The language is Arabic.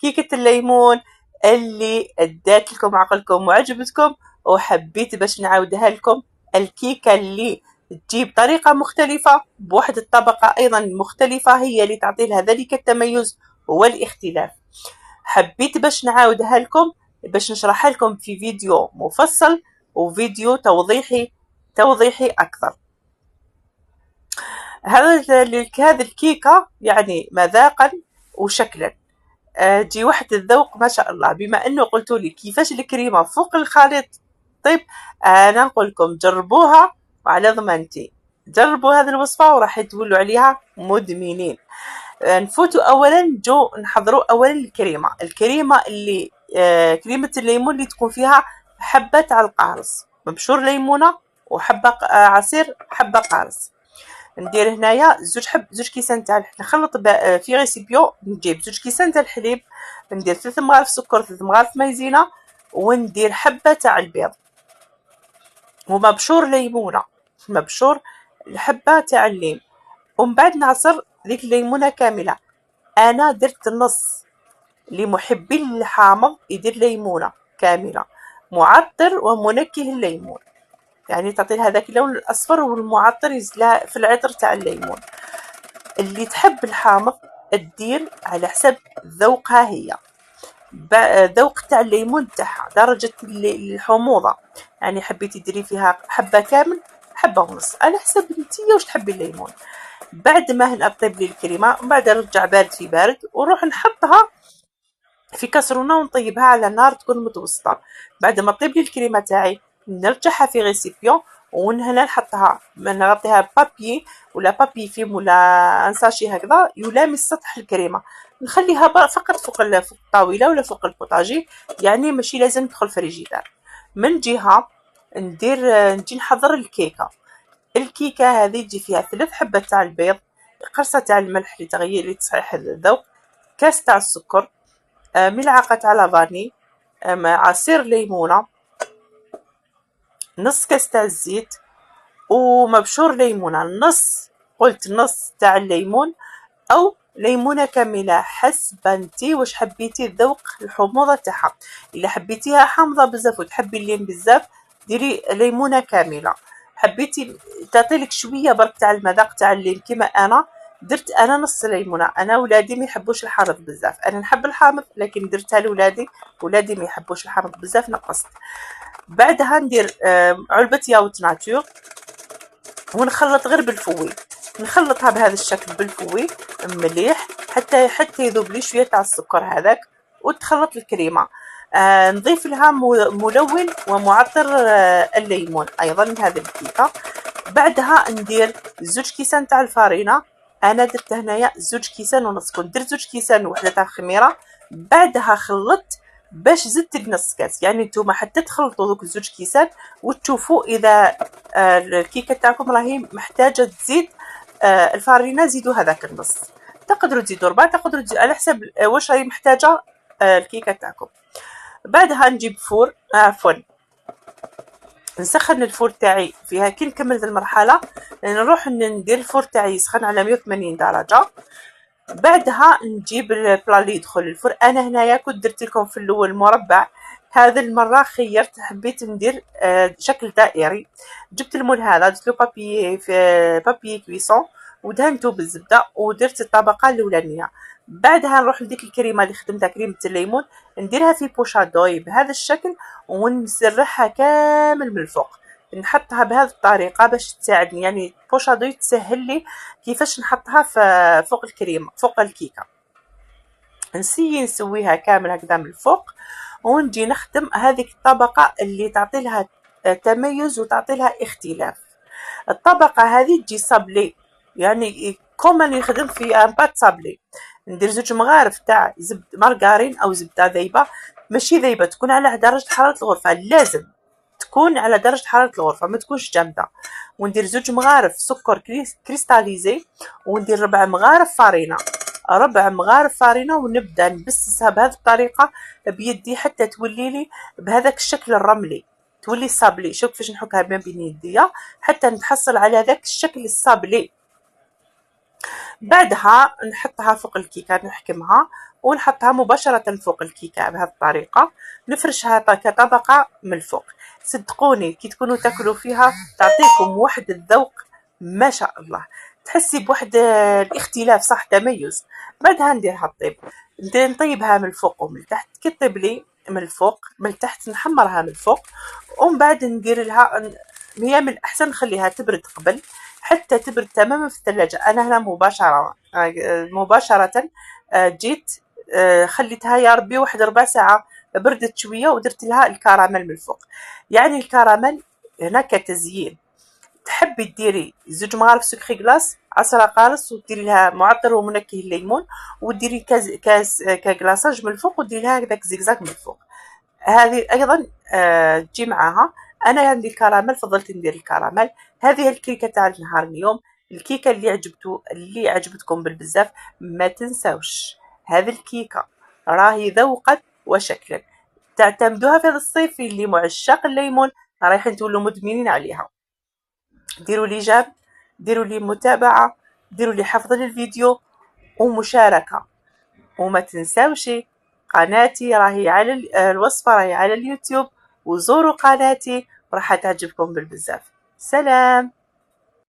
كيكة الليمون اللي ادات لكم عقلكم وعجبتكم، وحبيت باش نعاودها لكم. الكيكة اللي تجيب طريقة مختلفة بواحد الطبقة أيضا مختلفة هي اللي تعطي لها ذلك التميز والاختلاف. حبيت باش نعاودها لكم، باش نشرحها لكم في فيديو مفصل وفيديو توضيحي أكثر. هذه الكيكة يعني مذاقا وشكلا تجي واحد الذوق ما شاء الله. بما انه قلتوا لي كيفاش الكريمه فوق الخليط، طيب انا نقول لكم جربوها وعلى ضمانتي. جربوا هذه الوصفه وراح تولوا عليها مدمنين. نفوتوا اولا نحضروا اولا الكريمه اللي كريمه الليمون اللي تكون فيها حبه على القارص، مبشور ليمونه وحبه عصير حبه قارص. ندير هنايا زوج كيسان تاع نخلط في ريسيبيو. نجيب 2 كيسان تاع الحليب، ندير 3 مغارف سكر، 3 مغارف مايزينا، وندير حبه تاع البيض ومبشور ليمونه، مبشور الحبه تاع الليم، ومن بعد نعصر ديك الليمونه كامله. انا درت النص. لمحبي الحامض يدير ليمونه كامله، معطر ومنكه الليمون، يعني تعطي لها ذاك اللون الاصفر والمعطر يزلا في العطر تاع الليمون. اللي تحب الحامض تدير على حسب ذوقها هي، ذوق تاع الليمون تاعها، درجه الحموضه، يعني حبيتي ديري فيها حبه كامل حبه ونص على حسب انتي واش تحبي الليمون. بعد ما هنا طيب لي الكريمه، من بعد نرجع بارد في بارد ونروح نحطها في كاسرونه ونطيبها على نار تكون متوسطه. بعد ما طيب لي الكريمه تاعي نرجعها في ريسيبيون، وهنا نحطها نغطيها بابي ولا بابي فيم ولا ان ساشي هكذا يلامس سطح الكريمه. نخليها فقط فوق الطاوله ولا فوق البوطاجي، يعني ماشي لازم تدخل فريجيدار. من جهه نجي نحضر الكيكه هذه تجي فيها 3 حبات تاع البيض، قرصه تاع الملح لتغيير لتصحيح الذوق، كاس تاع السكر، ملعقه تاع لافاني، عصير ليمونه، نص كاس تاع الزيت، ومبشور ليمونه قلت نص تاع الليمون او ليمونه كامله حسب انتي واش حبيتي الذوق الحموضه تاعها. الا حبيتيها حامضه بزاف وتحبي الليم بزاف ديري ليمونه كامله. حبيتي تعطيلك شويه برك تاع المذاق تاع الليم كيما انا درت، انا نص ليمونه. انا ولادي ما يحبوش الحامض بزاف، انا نحب الحامض لكن درتها لولادي، ولادي ما يحبوش الحامض بزاف نقصت. بعدها ندير علبه ياوت ناتور ونخلط غير بالفوي، نخلطها بهذا الشكل بالفوي مليح حتى يذوب لي شويه تاع السكر هذاك، وتخلط الكريمه. نضيف لها ملون ومعطر الليمون ايضا هذه الكيكه. بعدها ندير 2 كيسان تاع الفارينه، انا درت هنايا 2 كيسان ونص، كنت درت 2 كيسان وحده تاع الخميره. بعدها خلطت باش زدت نص كاس، يعني نتوما حتى تخلطوا دوك 2 كيسان وتشوفوا اذا الكيكه تاعكم راهي محتاجه تزيد الفارينه، زيدوا هذاك النص. تقدروا تزيدوا 4، تقدروا تزيدوا على حسب واش راهي محتاجه الكيكه تاعكم. بعدها نجيب فور عفوا نسخن الفور تاعي فيها. كي نكمل ذا المرحله نروح ندير الفور تاعي يسخن على 180 درجه. بعدها نجيب البلا اللي يدخل الفرن. انا هنايا كنت درت لكم في الاول مربع، هذه المره خيرت حبيت ندير شكل دائري. جبت المول هذا درت له بابي كويسون ودهنته بالزبده ودرت الطبقه الاولانيه. بعدها نروح لديك الكريمه اللي خدمتها كريمه الليمون نديرها في بوشادوي بهذا الشكل ونسرحها كامل من الفوق. نحطها بهذه الطريقه باش تساعدني، يعني بوشادوي تسهل لي كيفاش نحطها فوق الكريمه فوق الكيكه. نسويها كامل هكذا من الفوق ونجي نخدم هذيك الطبقه اللي تعطي لها تميز وتعطي لها اختلاف. الطبقه هذه تجي صابلي، يعني كوما نخدم في ان بات صابلي. ندير 2 مغارف تاع مارغرين او زبده ذايبه، ماشي ذايبه، تكون على درجه حراره الغرفه، لازم تكون على درجه حراره الغرفه ما تكونش جامده. وندير 2 مغارف سكر كريستاليزي، وندير 4 مغارف فارينه، 4 مغارف فارينه، ونبدا نبسسها بهذه الطريقه بيدي حتى تولي لي بهذاك الشكل الرملي، تولي صابلي. شوف كيفاش نحكها بين يديا حتى نتحصل على ذاك الشكل الصابلي. بعدها نحطها فوق الكيكه نحكمها ونحطها مباشرة فوق الكيكة بهذه الطريقة، نفرشها كطبقة من الفوق. صدقوني كي تكونوا تاكلوا فيها تعطيكم واحد الذوق ما شاء الله، تحسي بواحد الاختلاف، صح، تميز. بعدها نديرها الطيب، نطيبها من الفوق ومن التحت. كي تطيب لي من الفوق من التحت نحمرها من الفوق، ومن بعد ندير لها، هي من الأحسن نخليها تبرد قبل، حتى تبرد تماما في الثلاجة. أنا هنا مباشرة جيت خليتها يا ربي واحد ربع ساعة، بردت شوية ودرت لها الكراميل من الفوق. يعني الكراميل هنا كتزيين، تحبي ديري 2 مغارف سكري كلاص عصرة قارص، وديري لها معطر ومنكه الليمون، وديري كاس ككلاصاج من الفوق، وديري لها هكذاك زيكزاك من الفوق. هذه ايضا تجي معاها. انا عندي الكراميل، فضلت ندير الكراميل. هذه هي الكيكه تاع نهار اليوم، الكيكه اللي عجبتكم بالبزاف. ما تنساوش هذه الكيكه راهي ذوقا وشكلا، تعتمدوها في هذا الصيف. اللي معشاق الليمون رايحين تولوا مدمنين عليها. ديروا لي جيم، ديروا لي متابعه، ديروا لي حفظ للفيديو ومشاركه، وما تنساوش قناتي راهي على الوصفة راهي على اليوتيوب، وزوروا قناتي راح تعجبكم بالبزاف. سلام.